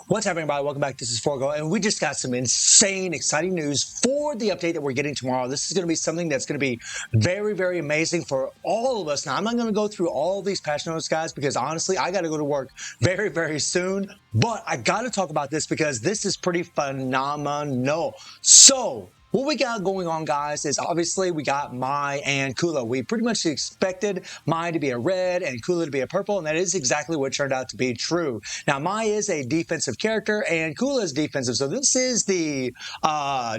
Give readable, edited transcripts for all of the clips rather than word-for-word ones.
What's happening, everybody? Welcome back. This is Forgo, and we just got some insane, exciting news for the update that we're getting tomorrow. This is going to be something that's going to be very, very amazing for all of us. Now, I'm not going to go through all these patch notes, guys, because honestly, I got to go to work very, very soon. But I got to talk about this because this is pretty phenomenal. So, what we got going on, guys, is obviously we got Mai and Kula. We pretty much expected Mai to be a red and Kula to be a purple, and that is exactly what turned out to be true. Now, Mai is a defensive character, and Kula is defensive. So this is the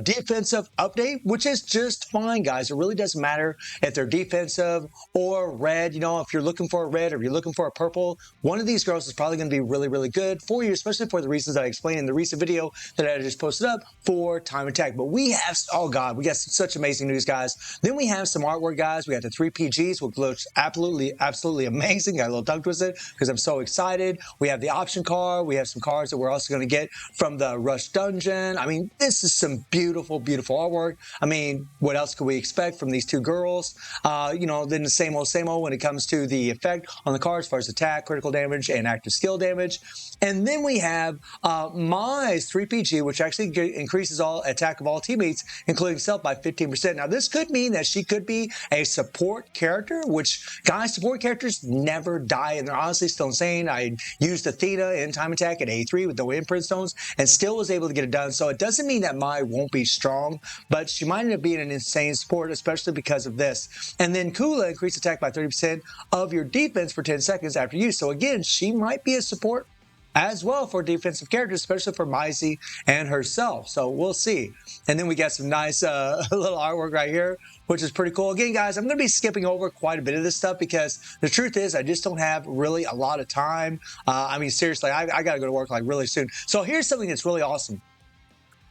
defensive update, which is just fine, guys. It really doesn't matter if they're defensive or red. You know, if you're looking for a red or if you're looking for a purple, one of these girls is probably going to be really, really good for you, especially for the reasons that I explained in the recent video that I just posted up for Time Attack. But we have, oh God, we got such amazing news, guys. Then we have some artwork, guys. We got the 3 PGs, which looks absolutely amazing. Got a little tongue twisted because I'm so excited. We have the option card. We have some cards that we're also going to get from the Rush Dungeon. I mean, this is some beautiful, beautiful artwork. I mean, what else could we expect from these two girls? You know, then the same old when it comes to the effect on the cards as far as attack, critical damage, and active skill damage. And then we have Mai's 3 PG, which actually increases all attack of all teammates, including self, by 15%. Now, this could mean that she could be a support character, which, guys, support characters never die, and they're honestly still insane. I used Athena in Time Attack at A3 with no imprint stones and still was able to get it done. So it doesn't mean that Mai won't be strong, but she might end up being an insane support, especially because of this. And then Kula increased attack by 30% of your defense for 10 seconds after use. So again, she might be a support as well for defensive characters, especially for Maisie and herself. So we'll see. And then we got some nice little artwork right here, which is pretty cool. Again, guys, I'm going to be skipping over quite a bit of this stuff because the truth is I just don't have really a lot of time. I mean, seriously, I got to go to work like really soon. So here's something that's really awesome.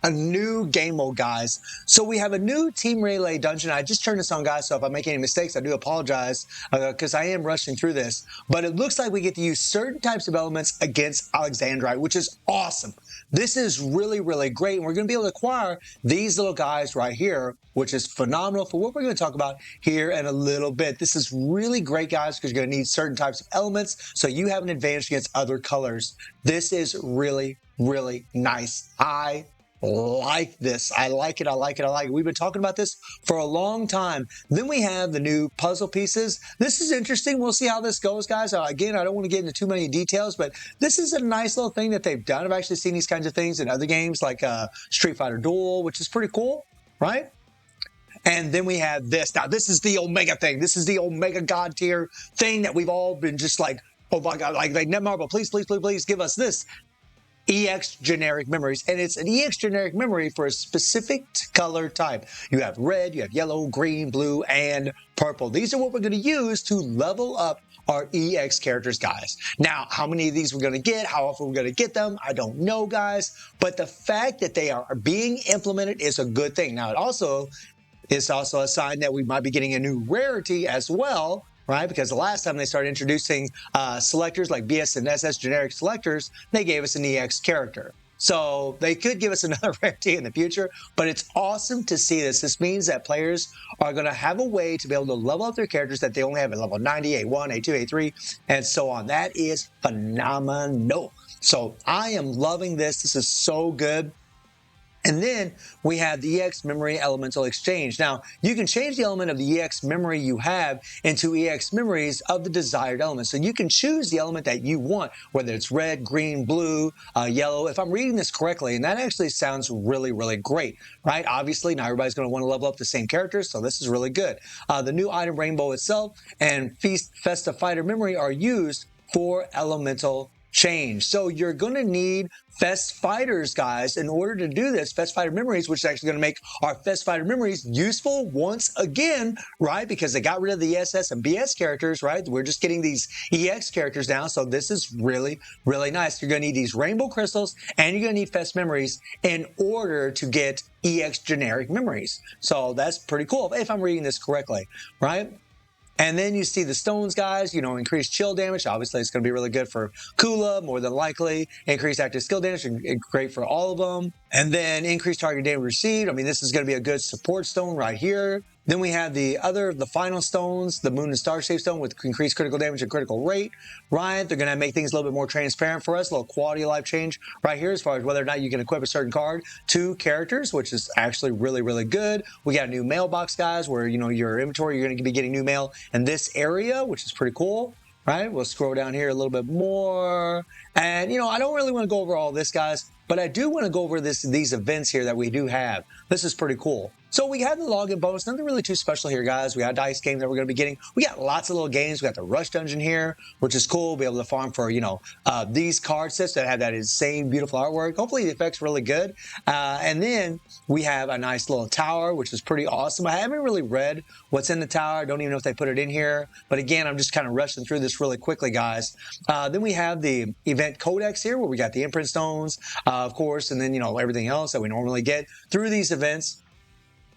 A new game mode, guys. So we have a new Team Relay dungeon. I just turned this on, guys, so if I make any mistakes, I do apologize because I am rushing through this. But it looks like we get to use certain types of elements against Alexandrite, which is awesome. This is really, really great, and we're going to be able to acquire these little guys right here, which is phenomenal for what we're going to talk about here in a little bit. This is really great, guys, because you're going to need certain types of elements, so you have an advantage against other colors. This is really, really nice. I like this. I like it. I like it. I like it. We've been talking about this for a long time. Then we have the new puzzle pieces. This is interesting. We'll see how this goes, guys. Again, I don't want to get into too many details, but this is a nice little thing that they've done. I've actually seen these kinds of things in other games like Street Fighter Duel, which is pretty cool, right? And then we have this. Now, this is the Omega thing. This is the Omega God tier thing that we've all been just like, oh my God, like Netmarble, please, please, please, please give us this. EX generic memories, and it's an EX generic memory for a specific color type. You have red, you have yellow, green, blue, and purple. These are what we're going to use to level up our EX characters, guys. Now, how many of these we're going to get, how often we're going to get them, I don't know, guys, but the fact that they are being implemented is a good thing. Now, it's also a sign that we might be getting a new rarity as well, right? Because the last time they started introducing selectors like BS and SS generic selectors, they gave us an EX character. So they could give us another rarity in the future, but it's awesome to see this. This means that players are going to have a way to be able to level up their characters that they only have at level 90, A1, A2, A3, and so on. That is phenomenal. So I am loving this. This is so good. And then we have the EX Memory Elemental Exchange. Now, you can change the element of the EX memory you have into EX memories of the desired element. So you can choose the element that you want, whether it's red, green, blue, yellow. If I'm reading this correctly, and that actually sounds really, really great, right? Obviously, not everybody's going to want to level up the same characters, so this is really good. The new item Rainbow itself and Festa Fighter Memory are used for elemental change. So you're going to need Fest Fighters, guys, in order to do this. Fest Fighter Memories, which is actually going to make our Fest Fighter Memories useful once again, right? Because they got rid of the SS and BS characters, right? We're just getting these EX characters now. So this is really, really nice. You're going to need these Rainbow Crystals and you're going to need Fest Memories in order to get EX generic memories. So that's pretty cool if I'm reading this correctly, right? And then you see the stones, guys, you know, increased chill damage. Obviously, it's going to be really good for Kula, more than likely. Increased active skill damage, great for all of them. And then increased target damage received. I mean, this is going to be a good support stone right here. Then we have the final stones, the Moon and Star Shape Stone with increased critical damage and critical rate, right? They're going to make things a little bit more transparent for us, a little quality of life change right here as far as whether or not you can equip a certain card to characters, which is actually really, really good. We got a new mailbox, guys, where, you know, your inventory, you're going to be getting new mail in this area, which is pretty cool. Right, we'll scroll down here a little bit more. And, you know, I don't really want to go over all this, guys, but I do want to go over these events here that we do have. This is pretty cool. So we have the login bonus, nothing really too special here, guys. We got a dice game that we're going to be getting. We got lots of little games. We got the Rush Dungeon here, which is cool. Be able to farm for, you know, these card sets that have that insane, beautiful artwork. Hopefully the effect's really good. And then we have a nice little tower, which is pretty awesome. I haven't really read what's in the tower. I don't even know if they put it in here. But again, I'm just kind of rushing through this really quickly, guys. Then we have the event codex here, where we got the imprint stones, of course, and then, you know, everything else that we normally get through these events.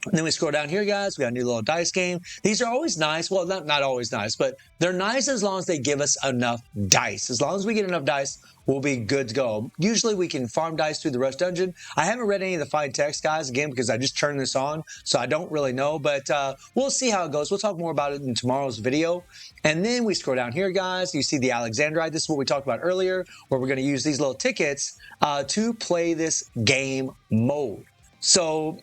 And then we scroll down here, guys. We got a new little dice game. These are always nice. Well, not always nice, but they're nice as long as they give us enough dice. As long as we get enough dice, we'll be good to go. Usually we can farm dice through the Rush Dungeon. I haven't read any of the fine text, guys, again, because I just turned this on, so I don't really know, but we'll see how it goes. We'll talk more about it in tomorrow's video. And then we scroll down here, guys. You see the Alexandrite. This is what we talked about earlier, where we're going to use these little tickets to play this game mode. So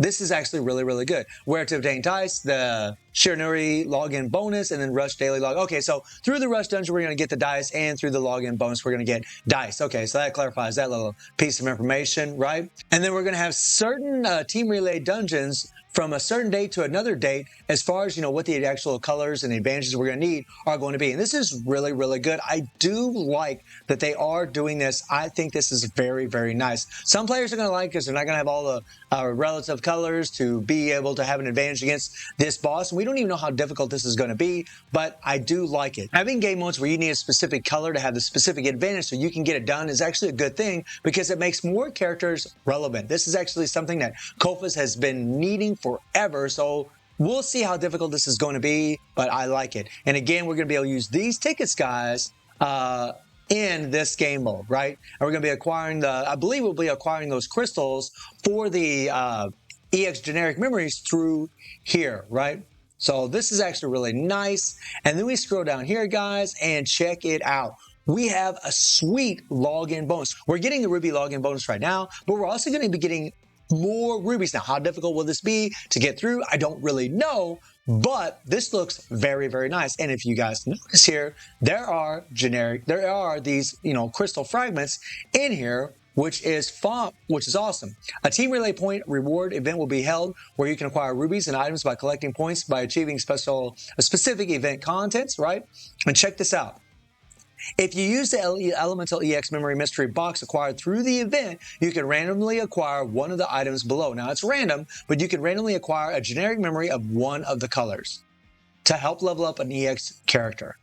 this is actually really, really good. Where to obtain dice, the Shiranui login bonus, and then Rush daily log. Okay, so through the Rush Dungeon, we're going to get the dice, and through the login bonus, we're going to get dice. Okay, so that clarifies that little piece of information, right? And then we're going to have certain team relay dungeons from a certain date to another date, as far as, you know, what the actual colors and advantages we're going to need are going to be. And this is really, really good. I do like that they are doing this. I think this is very, very nice. Some players are going to like it because they're not going to have all the relative colors to be able to have an advantage against this boss. And we don't even know how difficult this is going to be, but I do like it. Having game modes where you need a specific color to have the specific advantage so you can get it done is actually a good thing, because it makes more characters relevant. This is actually something that Kofus has been needing forever, so we'll see how difficult this is going to be, but I like it. And again, we're going to be able to use these tickets, guys, in this game mode, right? And we're going to be acquiring I believe we'll be acquiring those crystals for the EX generic memories through here, right? So this is actually really nice. And then we scroll down here, guys, and check it out. We have a sweet login bonus. We're getting the Ruby login bonus right now, but we're also going to be getting more rubies. Now, how difficult will this be to get through? I don't really know, but this looks very, very nice. And if you guys notice here, there are these, you know, crystal fragments in here, which is awesome. A team relay point reward event will be held where you can acquire rubies and items by collecting points by achieving specific event contents, right? And check this out. If you use the Elemental EX Memory Mystery Box acquired through the event, you can randomly acquire one of the items below. Now, it's random, but you can randomly acquire a generic memory of one of the colors to help level up an EX character.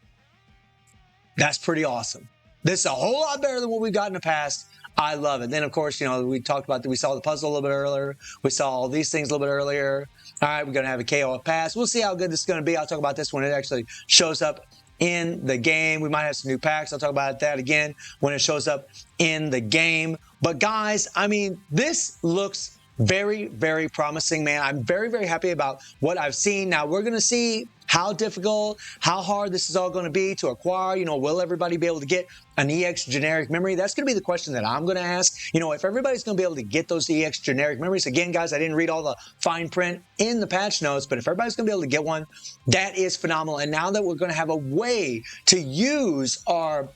That's pretty awesome. This is a whole lot better than what we've got in the past. I love it. Then, of course, you know, we talked about that. We saw the puzzle a little bit earlier. We saw all these things a little bit earlier. All right, we're going to have a KO pass. We'll see how good this is going to be. I'll talk about this when it actually shows up in the game. We might have some new packs. I'll talk about that again when it shows up in the game. But guys, I mean, this looks very, very promising, man. I'm very, very happy about what I've seen. Now, we're going to see how difficult, how hard this is all going to be to acquire. You know, will everybody be able to get an EX generic memory? That's going to be the question that I'm going to ask. You know, if everybody's going to be able to get those EX generic memories, again, guys, I didn't read all the fine print in the patch notes, but if everybody's going to be able to get one, that is phenomenal. And now that we're going to have a way to use our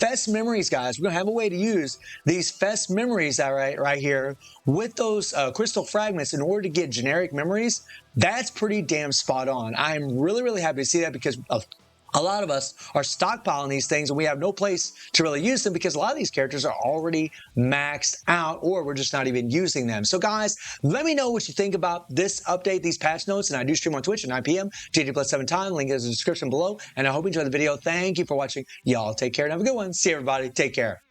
Fest memories, guys, we're going to have a way to use these Fest memories right here with those crystal fragments in order to get generic memories. That's pretty damn spot on. I'm really, really happy to see that, because a lot of us are stockpiling these things and we have no place to really use them because a lot of these characters are already maxed out, or we're just not even using them. So guys, let me know what you think about this update, these patch notes. And I do stream on Twitch at 9 p.m. GT+7 time. Link is in the description below. And I hope you enjoyed the video. Thank you for watching. Y'all take care and have a good one. See everybody. Take care.